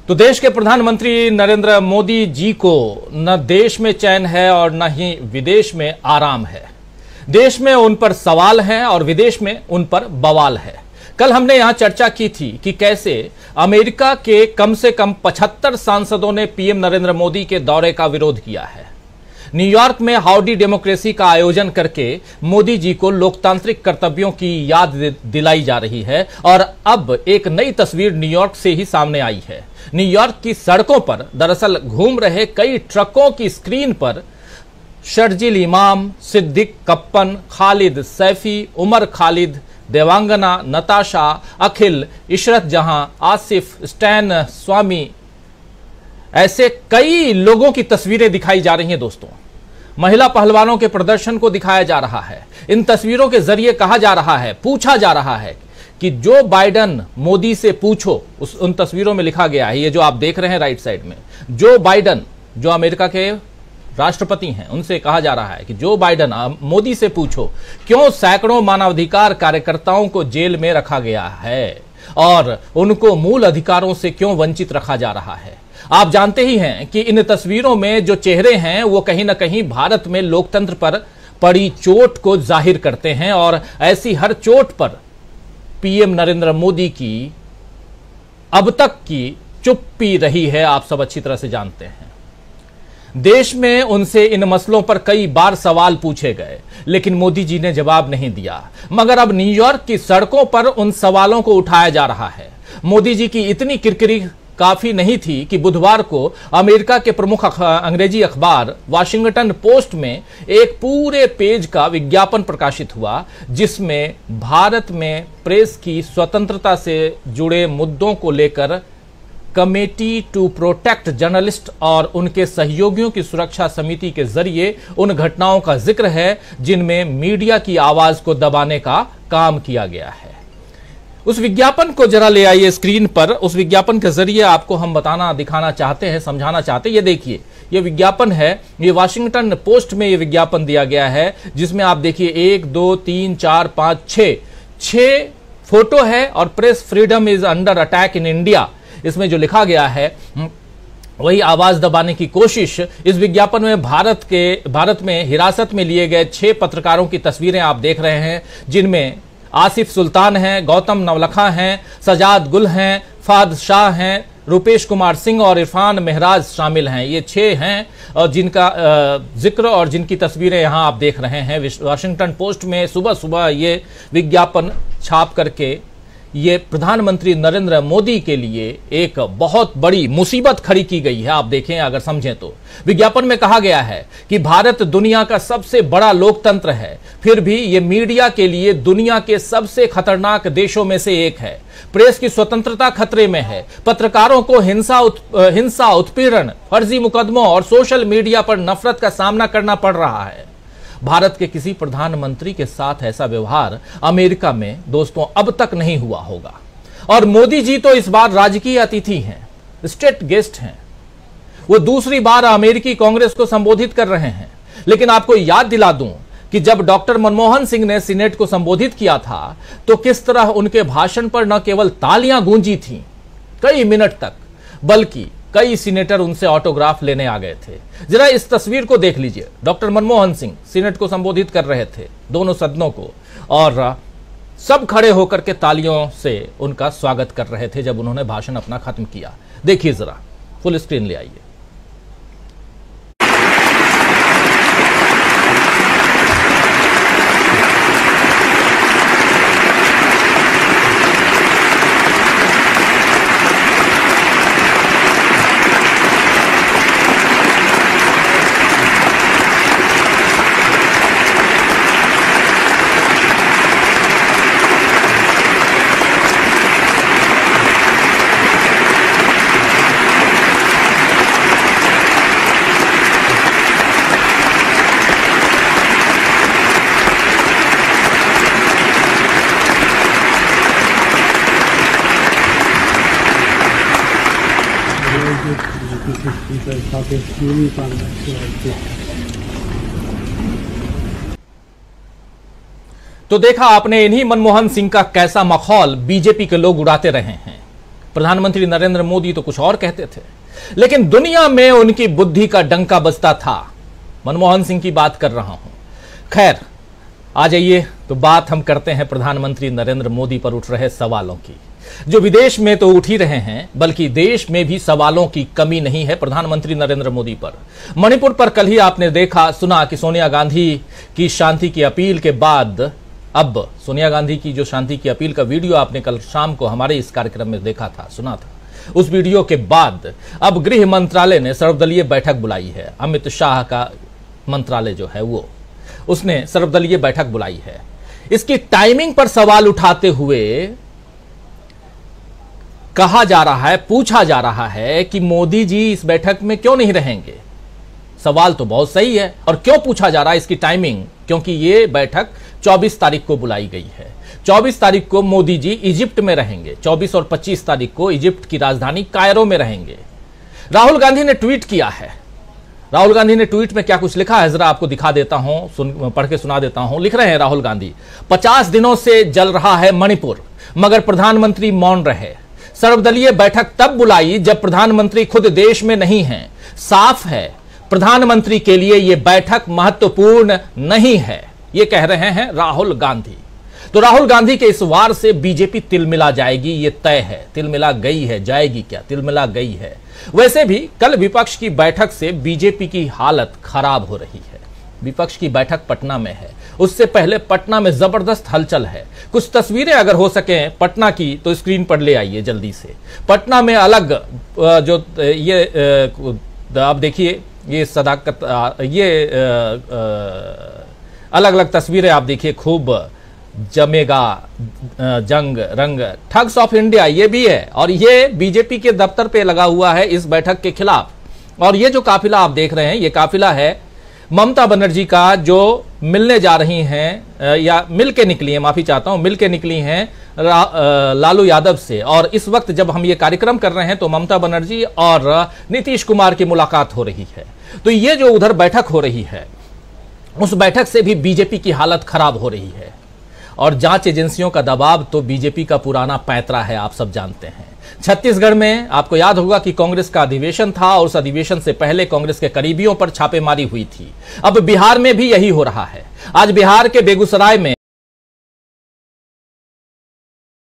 तो देश के प्रधानमंत्री नरेंद्र मोदी जी को न देश में चैन है और न ही विदेश में आराम है। देश में उन पर सवाल हैं और विदेश में उन पर बवाल है। कल हमने यहां चर्चा की थी कि कैसे अमेरिका के कम से कम 75 सांसदों ने पीएम नरेंद्र मोदी के दौरे का विरोध किया है। न्यूयॉर्क में हाउडी डेमोक्रेसी का आयोजन करके मोदी जी को लोकतांत्रिक कर्तव्यों की याद दिलाई जा रही है और अब एक नई तस्वीर न्यूयॉर्क से ही सामने आई है। न्यूयॉर्क की सड़कों पर दरअसल घूम रहे कई ट्रकों की स्क्रीन पर शर्जिल इमाम, सिद्दीक कप्पन, खालिद सैफी, उमर खालिद, देवांगना, नताशा, अखिल, इशरत जहां, आसिफ, स्टैन स्वामी, ऐसे कई लोगों की तस्वीरें दिखाई जा रही हैं। दोस्तों, महिला पहलवानों के प्रदर्शन को दिखाया जा रहा है। इन तस्वीरों के जरिए कहा जा रहा है, पूछा जा रहा है कि जो बाइडन मोदी से पूछो, उन तस्वीरों में लिखा गया है, ये जो आप देख रहे हैं राइट साइड में, जो बाइडन जो अमेरिका के राष्ट्रपति हैं, उनसे कहा जा रहा है कि जो बाइडन मोदी से पूछो क्यों सैकड़ों मानवाधिकार कार्यकर्ताओं को जेल में रखा गया है और उनको मूल अधिकारों से क्यों वंचित रखा जा रहा है। आप जानते ही हैं कि इन तस्वीरों में जो चेहरे हैं वो कहीं ना कहीं भारत में लोकतंत्र पर पड़ी चोट को जाहिर करते हैं और ऐसी हर चोट पर पीएम नरेंद्र मोदी की अब तक की चुप्पी रही है। आप सब अच्छी तरह से जानते हैं। देश में उनसे इन मसलों पर कई बार सवाल पूछे गए, लेकिन मोदी जी ने जवाब नहीं दिया। मगर अब न्यूयॉर्क की सड़कों पर उन सवालों को उठाया जा रहा है। मोदी जी की इतनी किरकिरी काफी नहीं थी कि बुधवार को अमेरिका के प्रमुख अंग्रेजी अखबार वाशिंगटन पोस्ट में एक पूरे पेज का विज्ञापन प्रकाशित हुआ, जिसमें भारत में प्रेस की स्वतंत्रता से जुड़े मुद्दों को लेकर कमेटी टू प्रोटेक्ट जर्नलिस्ट और उनके सहयोगियों की सुरक्षा समिति के जरिए उन घटनाओं का जिक्र है जिनमें मीडिया की आवाज को दबाने का काम किया गया है। उस विज्ञापन को जरा ले आइए स्क्रीन पर। उस विज्ञापन के जरिए आपको हम दिखाना चाहते हैं, समझाना चाहते हैं। ये देखिए, ये विज्ञापन है, ये वाशिंगटन पोस्ट में ये विज्ञापन दिया गया है, जिसमें आप देखिए 1 2 3 4 5 6 फोटो है और press freedom is under attack in India. इसमें जो लिखा गया है वही आवाज दबाने की कोशिश। इस विज्ञापन में भारत में हिरासत में लिए गए 6 पत्रकारों की तस्वीरें आप देख रहे हैं, जिनमें आसिफ सुल्तान हैं, गौतम नवलखा हैं, सजाद गुल हैं, फाद शाह हैं, रुपेश कुमार सिंह और इरफान मेहराज शामिल हैं। ये 6 हैं और जिनका जिक्र और जिनकी तस्वीरें यहां आप देख रहे हैं। वाशिंगटन पोस्ट में सुबह सुबह ये विज्ञापन छाप करके ये प्रधानमंत्री नरेंद्र मोदी के लिए एक बहुत बड़ी मुसीबत खड़ी की गई है। आप देखें, अगर समझें तो विज्ञापन में कहा गया है कि भारत दुनिया का सबसे बड़ा लोकतंत्र है, फिर भी ये मीडिया के लिए दुनिया के सबसे खतरनाक देशों में से एक है। प्रेस की स्वतंत्रता खतरे में है। पत्रकारों को हिंसा, उत्पीड़न, फर्जी मुकदमों और सोशल मीडिया पर नफरत का सामना करना पड़ रहा है। भारत के किसी प्रधानमंत्री के साथ ऐसा व्यवहार अमेरिका में दोस्तों अब तक नहीं हुआ होगा। और मोदी जी तो इस बार राजकीय अतिथि हैं, स्टेट गेस्ट हैं। वो दूसरी बार अमेरिकी कांग्रेस को संबोधित कर रहे हैं। लेकिन आपको याद दिला दूं कि जब डॉक्टर मनमोहन सिंह ने सीनेट को संबोधित किया था तो किस तरह उनके भाषण पर न केवल तालियां गूंजी थीं कई मिनट तक, बल्कि कई सीनेटर उनसे ऑटोग्राफ लेने आ गए थे। जरा इस तस्वीर को देख लीजिए। डॉक्टर मनमोहन सिंह सीनेट को संबोधित कर रहे थे, दोनों सदनों को, और सब खड़े होकर के तालियों से उनका स्वागत कर रहे थे जब उन्होंने भाषण अपना खत्म किया। देखिए जरा, फुल स्क्रीन ले आइए। तो देखा आपने, इन्हीं मनमोहन सिंह का कैसा मखौल बीजेपी के लोग उड़ाते रहे हैं। प्रधानमंत्री नरेंद्र मोदी तो कुछ और कहते थे, लेकिन दुनिया में उनकी बुद्धि का डंका बजता था। मनमोहन सिंह की बात कर रहा हूं। खैर, आ जाइए तो बात हम करते हैं प्रधानमंत्री नरेंद्र मोदी पर उठ रहे सवालों की, जो विदेश में तो उठ ही रहे हैं, बल्कि देश में भी सवालों की कमी नहीं है प्रधानमंत्री नरेंद्र मोदी पर। मणिपुर पर कल ही आपने देखा सुना कि सोनिया गांधी की शांति की अपील के बाद, अब सोनिया गांधी की जो शांति की अपील का वीडियो आपने कल शाम को हमारे इस कार्यक्रम में देखा था, सुना था, उस वीडियो के बाद अब गृह मंत्रालय ने सर्वदलीय बैठक बुलाई है। अमित शाह का मंत्रालय जो है वो, उसने सर्वदलीय बैठक बुलाई है। इसकी टाइमिंग पर सवाल उठाते हुए कहा जा रहा है, पूछा जा रहा है कि मोदी जी इस बैठक में क्यों नहीं रहेंगे। सवाल तो बहुत सही है, और क्यों पूछा जा रहा है इसकी टाइमिंग, क्योंकि ये बैठक 24 तारीख को बुलाई गई है। 24 तारीख को मोदी जी इजिप्ट में रहेंगे, 24 और 25 तारीख को इजिप्ट की राजधानी कायरो में रहेंगे। राहुल गांधी ने ट्वीट किया है। राहुल गांधी ने ट्वीट में क्या कुछ लिखा है जरा आपको दिखा देता हूं, पढ़ के सुना देता हूं। लिख रहे हैं राहुल गांधी, 50 दिनों से जल रहा है मणिपुर, मगर प्रधानमंत्री मौन रहे। सर्वदलीय बैठक तब बुलाई जब प्रधानमंत्री खुद देश में नहीं हैं। साफ है प्रधानमंत्री के लिए यह बैठक महत्वपूर्ण नहीं है, यह कह रहे हैं राहुल गांधी। तो राहुल गांधी के इस वार से बीजेपी तिलमिला जाएगी, यह तय है। तिलमिला गई है, जाएगी क्या, तिलमिला गई है। वैसे भी कल विपक्ष की बैठक से बीजेपी की हालत खराब हो रही है। विपक्ष की बैठक पटना में है, उससे पहले पटना में जबरदस्त हलचल है। कुछ तस्वीरें अगर हो सके पटना की तो स्क्रीन पर ले आइए जल्दी से। पटना में अलग जो ये आप देखिए, ये सदाकत, ये अलग अलग तस्वीरें आप देखिए। खूब जमेगा जंग रंग, ठग्स ऑफ इंडिया ये भी है, और ये बीजेपी के दफ्तर पे लगा हुआ है इस बैठक के खिलाफ। और ये जो काफिला आप देख रहे हैं, ये काफिला है ममता बनर्जी का, जो मिलने जा रही हैं, या मिल के निकली हैं, माफी चाहता हूं, मिल के निकली हैं लालू यादव से। और इस वक्त जब हम ये कार्यक्रम कर रहे हैं तो ममता बनर्जी और नीतीश कुमार की मुलाकात हो रही है। तो ये जो उधर बैठक हो रही है, उस बैठक से भी बीजेपी की हालत खराब हो रही है। और जांच एजेंसियों का दबाव तो बीजेपी का पुराना पैंतरा है, आप सब जानते हैं। छत्तीसगढ़ में आपको याद होगा कि कांग्रेस का अधिवेशन था, और उस अधिवेशन से पहले कांग्रेस के करीबियों पर छापेमारी हुई थी। अब बिहार में भी यही हो रहा है। आज बिहार के बेगूसराय में